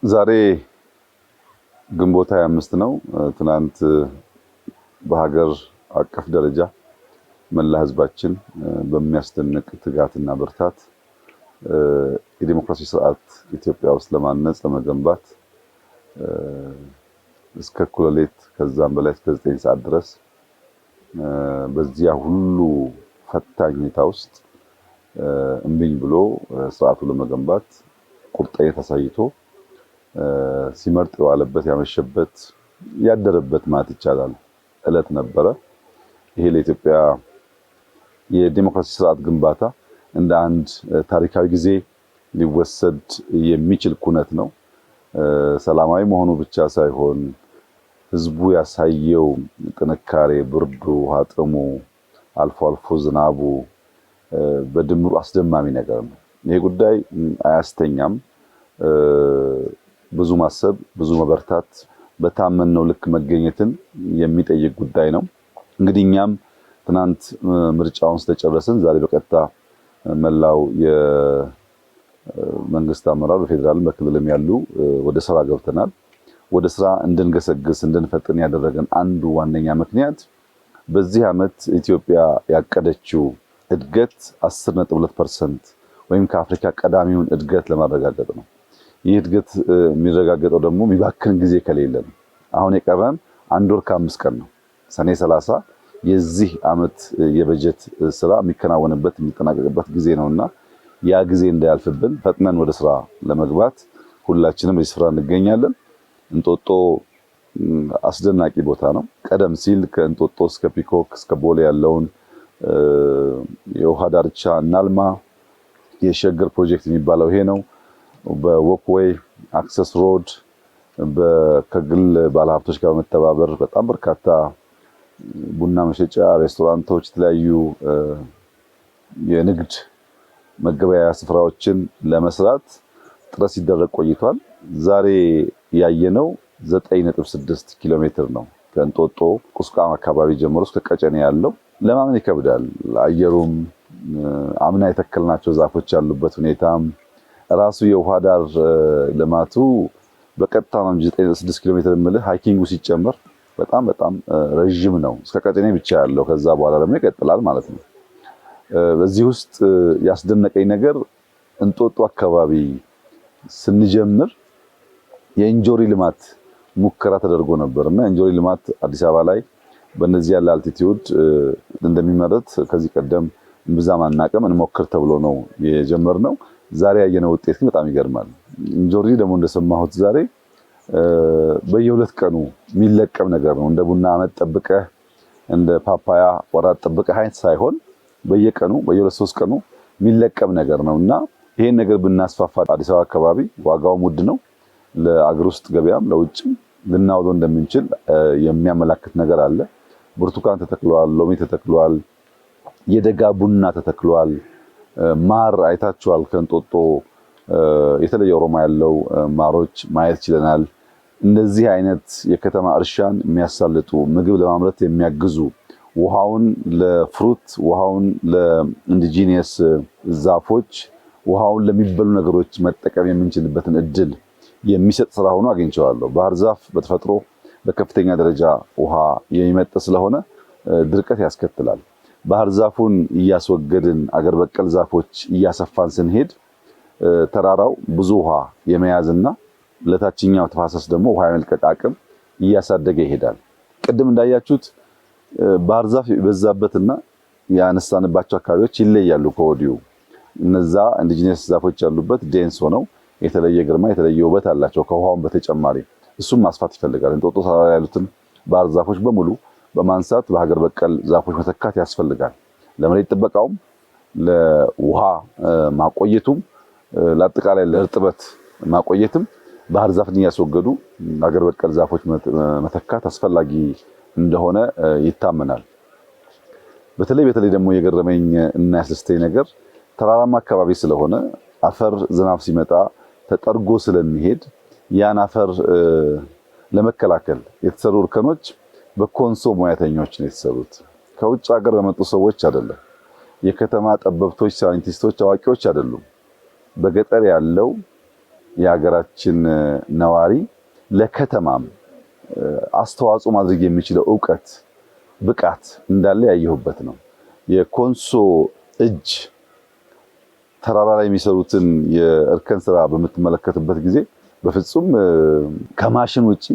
ዛሬ ግንቦት 25 ነው። ትናንት በሀገር አቀፍ ደረጃ መላ ህዝባችን በሚያስደንቅ ትጋትና ብርታት የዲሞክራሲ ስርዓት ኢትዮጵያ ውስጥ ለማነጽ ለመገንባት እስከ እኩለ ሌሊት ከዛም በላይ እስከ 9 ሰዓት ድረስ በዚያ ሁሉ ፈታኝ ሁኔታ ውስጥ እምቢኝ ብሎ ስርዓቱን ለመገንባት ቁርጠኝነት አሳይቶ ሲመርጥ የዋለበት ያመሸበት ያደረበት ማለት ይቻላል እለት ነበረ። ይሄ ለኢትዮጵያ የዲሞክራሲ ስርዓት ግንባታ እንደ አንድ ታሪካዊ ጊዜ ሊወሰድ የሚችል ኩነት ነው። ሰላማዊ መሆኑ ብቻ ሳይሆን ህዝቡ ያሳየው ጥንካሬ፣ ብርዱ፣ ውሃ ጥሙ፣ አልፎ አልፎ ዝናቡ በድምሩ አስደማሚ ነገር ነው። ይሄ ጉዳይ አያስተኛም። ብዙ ማሰብ፣ ብዙ መበርታት፣ በታመነው ልክ መገኘትን የሚጠይቅ ጉዳይ ነው። እንግዲህ እኛም ትናንት ምርጫውን ስለጨረስን ዛሬ በቀጥታ መላው የመንግስት አመራር በፌዴራልም በክልልም ያሉ ወደ ስራ ገብተናል። ወደ ስራ እንድንገሰግስ እንድንፈጥን ያደረገን አንዱ ዋነኛ ምክንያት በዚህ ዓመት ኢትዮጵያ ያቀደችው እድገት 10.2% ወይም ከአፍሪካ ቀዳሚውን እድገት ለማረጋገጥ ነው። ይህ እድገት የሚረጋገጠው ደግሞ የሚባክን ጊዜ ከሌለ ነው። አሁን የቀረን 1 ወር ከ5 ቀን ነው። ሰኔ 30 የዚህ ዓመት የበጀት ስራ የሚከናወንበት የሚጠናቀቅበት ጊዜ ነውና ያ ጊዜ እንዳያልፍብን ፈጥነን ወደ ስራ ለመግባት ሁላችንም በዚህ ስፍራ እንገኛለን። እንጦጦ አስደናቂ ቦታ ነው። ቀደም ሲል ከእንጦጦ እስከ ፒኮክ እስከ ቦሌ ያለውን የውሃ ዳርቻ እናልማ የሸገር ፕሮጀክት የሚባለው ይሄ ነው። በወክዌይ አክሰስ ሮድ ከግል ባለሀብቶች ጋር በመተባበር በጣም በርካታ ቡና መሸጫ፣ ሬስቶራንቶች፣ የተለያዩ የንግድ መገበያያ ስፍራዎችን ለመስራት ጥረት ሲደረግ ቆይቷል። ዛሬ ያየነው 9.6 ኪሎ ሜትር ነው። ከእንጦጦ ቁስቋም አካባቢ ጀምሮ እስከ ቀጨኔ ያለው ለማመን ይከብዳል። አየሩም አምና የተከልናቸው ዛፎች ያሉበት ሁኔታም ራሱ የውሃ ዳር ልማቱ በቀጥታ ነው 9.6 ኪሎ ሜትር የምልህ ሃይኪንጉ ሲጨመር በጣም ረጅም ነው። እስከ ቀጨኔ ብቻ ያለው ከዛ በኋላ ደግሞ ይቀጥላል ማለት ነው። በዚህ ውስጥ ያስደነቀኝ ነገር እንጦጦ አካባቢ ስንጀምር የእንጆሪ ልማት ሙከራ ተደርጎ ነበርና የእንጆሪ ልማት አዲስ አበባ ላይ በእነዚህ ያለ አልቲቲዩድ እንደሚመረት ከዚህ ቀደም ብዛም አናውቅም። እንሞክር ተብሎ ነው የጀመርነው። ዛሬ ያየነው ውጤት ግን በጣም ይገርማል። እንጆሪ ደግሞ እንደሰማሁት ዛሬ በየ2 ቀኑ የሚለቀም ነገር ነው። እንደ ቡና ዓመት ጠብቀህ እንደ ፓፓያ ወራት ጠብቀህ አይነት ሳይሆን በየቀኑ በየ2-3 ቀኑ የሚለቀም ነገር ነውና ይሄን ነገር ብናስፋፋ አዲስ አበባ አካባቢ ዋጋውም ውድ ነው። ለአገር ውስጥ ገበያም ለውጭም ልናውለው እንደምንችል የሚያመላክት ነገር አለ። ብርቱካን ተተክሏል፣ ሎሚ ተተክሏል፣ የደጋ ቡና ተተክሏል። ማር አይታችኋል። ከእንጦጦ የተለየ ኦሮማ ያለው ማሮች ማየት ችለናል። እንደዚህ አይነት የከተማ እርሻን የሚያሳልጡ ምግብ ለማምረት የሚያግዙ ውሃውን ለፍሩት ውሃውን ለኢንዲጂኒየስ ዛፎች ውሃውን ለሚበሉ ነገሮች መጠቀም የምንችልበትን እድል የሚሰጥ ስራ ሆኖ አግኝቼዋለሁ። ባህር ዛፍ በተፈጥሮ በከፍተኛ ደረጃ ውሃ የሚመጥ ስለሆነ ድርቀት ያስከትላል። ባህር ዛፉን እያስወገድን አገር በቀል ዛፎች እያሰፋን ስንሄድ ተራራው ብዙ ውሃ የመያዝና ለታችኛው ተፋሰስ ደግሞ ውሃ የመልቀቅ አቅም እያሳደገ ይሄዳል። ቅድም እንዳያችሁት ባህር ዛፍ የበዛበትና ያነሳንባቸው አካባቢዎች ይለያሉ ከወዲሁ። እነዛ ኢንዲጂነስ ዛፎች ያሉበት ዴንስ ሆነው የተለየ ግርማ የተለየ ውበት አላቸው ከውሃውን በተጨማሪ። እሱም ማስፋት ይፈልጋል። እንጦጦ ተራራ ያሉትን ባህር ዛፎች በሙሉ በማንሳት በሀገር በቀል ዛፎች መተካት ያስፈልጋል። ለመሬት ጥበቃውም ለውሃ ማቆየቱም ለአጠቃላይ ለእርጥበት ማቆየትም ባህር ዛፍን እያስወገዱ ሀገር በቀል ዛፎች መተካት አስፈላጊ እንደሆነ ይታመናል። በተለይ ደግሞ የገረመኝ እና ያስደስተኝ ነገር ተራራማ አካባቢ ስለሆነ አፈር ዝናብ ሲመጣ ተጠርጎ ስለሚሄድ ያን አፈር ለመከላከል የተሰሩ እርከኖች በኮንሶ ሙያተኞች ነው የተሰሩት። ከውጭ ሀገር በመጡ ሰዎች አይደለም። የከተማ ጠበብቶች፣ ሳይንቲስቶች፣ አዋቂዎች አይደሉም። በገጠር ያለው የሀገራችን ነዋሪ ለከተማም አስተዋጽኦ ማድረግ የሚችለው ዕውቀት ብቃት እንዳለ ያየሁበት ነው። የኮንሶ እጅ ተራራ ላይ የሚሰሩትን የእርከን ስራ በምትመለከትበት ጊዜ በፍጹም ከማሽን ውጪ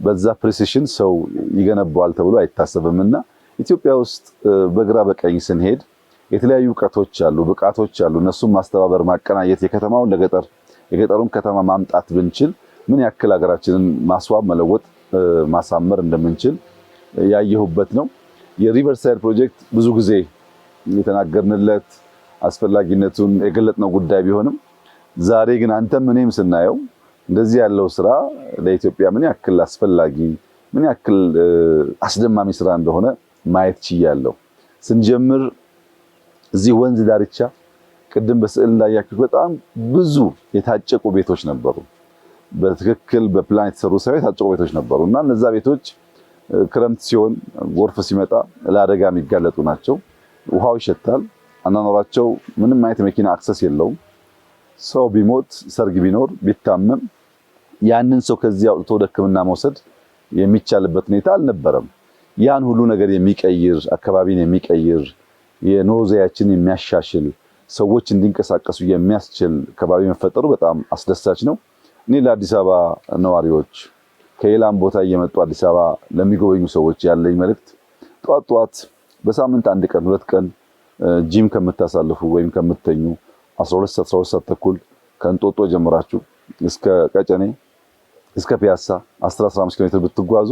በዛ ፕሪሲሽን ሰው ይገነባዋል ተብሎ አይታሰብምና ኢትዮጵያ ውስጥ በግራ በቀኝ ስንሄድ የተለያዩ ዕውቀቶች አሉ፣ ብቃቶች አሉ። እነሱም ማስተባበር፣ ማቀናየት የከተማውን ለገጠር የገጠሩን ከተማ ማምጣት ብንችል ምን ያክል ሀገራችንን ማስዋብ፣ መለወጥ፣ ማሳመር እንደምንችል ያየሁበት ነው። የሪቨርሳይድ ፕሮጀክት ብዙ ጊዜ የተናገርንለት አስፈላጊነቱን የገለጥነው ጉዳይ ቢሆንም ዛሬ ግን አንተም እኔም ስናየው እንደዚህ ያለው ስራ ለኢትዮጵያ ምን ያክል አስፈላጊ ምን ያክል አስደማሚ ስራ እንደሆነ ማየት ችያለሁ። ስንጀምር እዚህ ወንዝ ዳርቻ ቅድም በስዕል እንዳያችሁት በጣም ብዙ የታጨቁ ቤቶች ነበሩ። በትክክል በፕላን የተሰሩ ሳይሆን የታጨቁ ቤቶች ነበሩ እና እነዛ ቤቶች ክረምት ሲሆን ጎርፍ ሲመጣ ለአደጋ የሚጋለጡ ናቸው። ውሃው ይሸታል። አናኖራቸው ምንም አይነት መኪና አክሰስ የለውም። ሰው ቢሞት ሰርግ ቢኖር ቢታመም ያንን ሰው ከዚህ አውጥቶ ወደ ሕክምና መውሰድ የሚቻልበት ሁኔታ አልነበረም። ያን ሁሉ ነገር የሚቀይር አካባቢን የሚቀይር የኑሮ ዘያችን የሚያሻሽል ሰዎች እንዲንቀሳቀሱ የሚያስችል አካባቢ መፈጠሩ በጣም አስደሳች ነው። እኔ ለአዲስ አበባ ነዋሪዎች ከሌላም ቦታ እየመጡ አዲስ አበባ ለሚጎበኙ ሰዎች ያለኝ መልእክት ጧት በሳምንት አንድ ቀን ሁለት ቀን ጂም ከምታሳልፉ ወይም ከምትተኙ 12 ሰዓት ተኩል ከእንጦጦ ጀምራችሁ እስከ ቀጨኔ እስከ ፒያሳ 15 ኪሎ ሜትር ብትጓዙ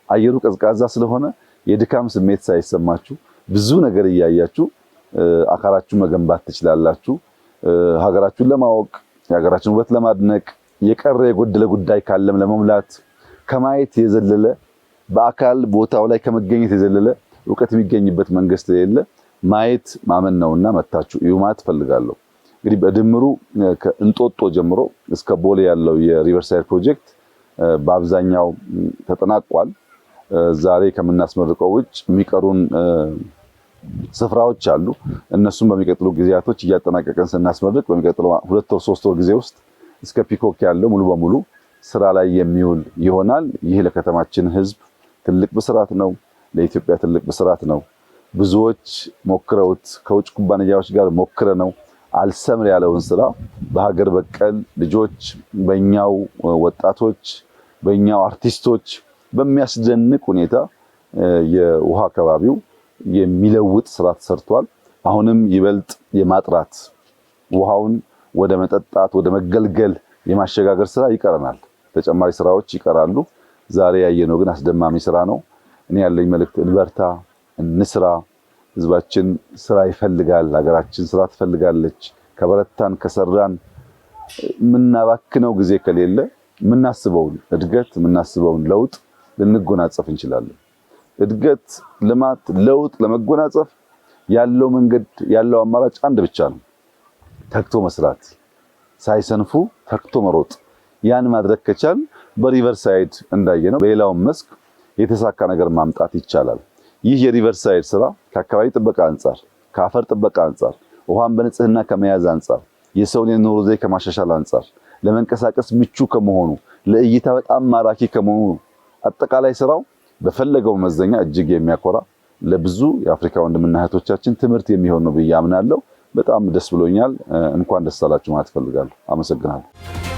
አየሩ ቀዝቃዛ ስለሆነ የድካም ስሜት ሳይሰማችሁ ብዙ ነገር እያያችሁ አካላችሁን መገንባት ትችላላችሁ። ሀገራችሁን ለማወቅ የሀገራችሁን ውበት ለማድነቅ የቀረ የጎደለ ጉዳይ ካለም ለመሙላት ከማየት የዘለለ በአካል ቦታው ላይ ከመገኘት የዘለለ ዕውቀት የሚገኝበት መንገድ ስለሌለ ማየት ማመን ነውና መታችሁ እዩ ማለት ፈልጋለሁ። እንግዲህ በድምሩ ከእንጦጦ ጀምሮ እስከ ቦሌ ያለው የሪቨርሳይድ ፕሮጀክት በአብዛኛው ተጠናቋል። ዛሬ ከምናስመርቀው ውጭ የሚቀሩን ስፍራዎች አሉ። እነሱም በሚቀጥሉ ጊዜያቶች እያጠናቀቀን ስናስመርቅ በሚቀጥለው 2 ወር 3 ወር ጊዜ ውስጥ እስከ ፒኮክ ያለው ሙሉ በሙሉ ስራ ላይ የሚውል ይሆናል። ይህ ለከተማችን ሕዝብ ትልቅ ብስራት ነው። ለኢትዮጵያ ትልቅ ብስራት ነው። ብዙዎች ሞክረውት ከውጭ ኩባንያዎች ጋር ሞክረነው አልሰምር ያለውን ስራ በሀገር በቀል ልጆች በእኛው ወጣቶች በእኛው አርቲስቶች በሚያስደንቅ ሁኔታ የውሃ አካባቢው የሚለውጥ ስራ ተሰርቷል። አሁንም ይበልጥ የማጥራት ውሃውን ወደ መጠጣት ወደ መገልገል የማሸጋገር ስራ ይቀረናል። ተጨማሪ ስራዎች ይቀራሉ። ዛሬ ያየነው ግን አስደማሚ ስራ ነው። እኔ ያለኝ መልእክት እንበርታ፣ እንስራ። ህዝባችን ስራ ይፈልጋል። ሀገራችን ስራ ትፈልጋለች። ከበረታን ከሰራን የምናባክነው ጊዜ ከሌለ የምናስበውን እድገት የምናስበውን ለውጥ ልንጎናጸፍ እንችላለን። እድገት፣ ልማት፣ ለውጥ ለመጎናጸፍ ያለው መንገድ ያለው አማራጭ አንድ ብቻ ነው። ተግቶ መስራት፣ ሳይሰንፉ ተግቶ መሮጥ። ያን ማድረግ ከቻል በሪቨርሳይድ እንዳየነው በሌላው መስክ የተሳካ ነገር ማምጣት ይቻላል። ይህ የሪቨርሳይድ ስራ ከአካባቢ ጥበቃ አንጻር፣ ከአፈር ጥበቃ አንጻር፣ ውሃን በንጽህና ከመያዝ አንጻር፣ የሰውን የኑሮ ዘዬ ከማሻሻል አንጻር፣ ለመንቀሳቀስ ምቹ ከመሆኑ፣ ለእይታ በጣም ማራኪ ከመሆኑ አጠቃላይ ስራው በፈለገው መመዘኛ እጅግ የሚያኮራ ለብዙ የአፍሪካ ወንድምና እህቶቻችን ትምህርት የሚሆን ነው ብዬ አምናለሁ። በጣም ደስ ብሎኛል። እንኳን ደስ አላችሁ ማለት ፈልጋለሁ። አመሰግናለሁ።